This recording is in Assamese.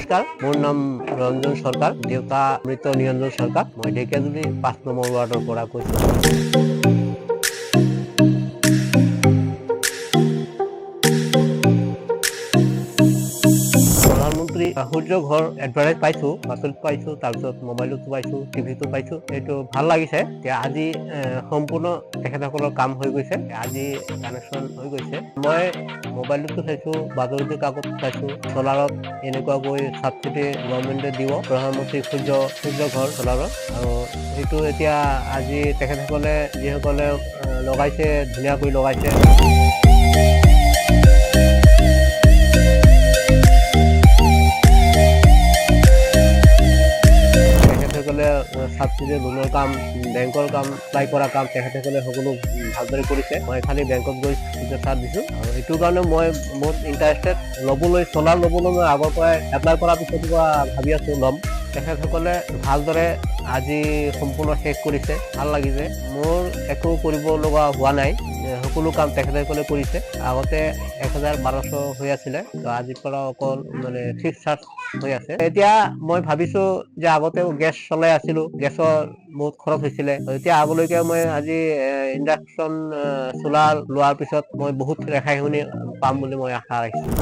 নমস্কাৰ, মোৰ নাম ৰঞ্জন সৰকাৰ, দেউতা মৃত নিৰঞ্জন সৰকাৰ। মই ঢেকিয়াজুলি ৫ নম্বৰ ৱাৰ্ডৰ পৰা কৈছোঁ। প্ৰধানমন্ত্ৰী সূৰ্য ঘৰ এডভাৰটাইজ পাইছোঁ, বাতৰিত পাইছোঁ, তাৰপিছত মোবাইলতো পাইছোঁ, টিভিতো পাইছোঁ। এইটো ভাল লাগিছে। এতিয়া আজি সম্পূৰ্ণ তেখেতসকলৰ কাম হৈ গৈছে, আজি কানেকশ্যন হৈ গৈছে। মই মোবাইলতো চাইছোঁ, বাতৰি কাকত চাইছোঁ, চলাৰত এনেকুৱাকৈ ছাবচিডি গভৰ্ণমেণ্টে দিব, প্ৰধানমন্ত্ৰী সূৰ্য ঘৰ চলাৰত। আৰু সেইটো এতিয়া আজি তেখেতসকলে যিসকলে লগাইছে, ধুনীয়াকৈ লগাইছে। ছাবচিডি লোনৰ কাম, বেংকৰ কাম, এপ্লাই কৰা কাম তেখেতসকলে সকলো ভালদৰে কৰিছে। মই খালি বেংকত গৈ চিগনেচাৰ দিছোঁ। আৰু সেইটো কাৰণে মই বহুত ইণ্টাৰেষ্টেড চলাৰ ল'বলৈ মই আগৰ পৰাই এপ্লাই কৰাৰ পিছত ভাবি আছোঁ ল'ম। তেখেতসকলে ভালদৰে আজি সম্পূৰ্ণ শেষ কৰিছে, ভাল লাগিছে। মোৰ একো কৰিব লগা হোৱা নাই, সকলো কাম তেখেতসকলে কৰিছে। আগতে ১,১২০০ হৈ আছিলে, তো আজিৰ পৰা অকল ফিক্স চাৰ্জ হৈ আছে। এতিয়া মই ভাবিছোঁ যে আগতেও গেছ চলাই আছিলোঁ, গেছৰ বহুত খৰচ হৈছিলে। এতিয়া আগলৈকে মই আজি ইণ্ডাকশ্যন চলাৰ লোৱাৰ পিছত মই বহুত ৰেহাই পাম বুলি মই আশা ৰাখিছোঁ।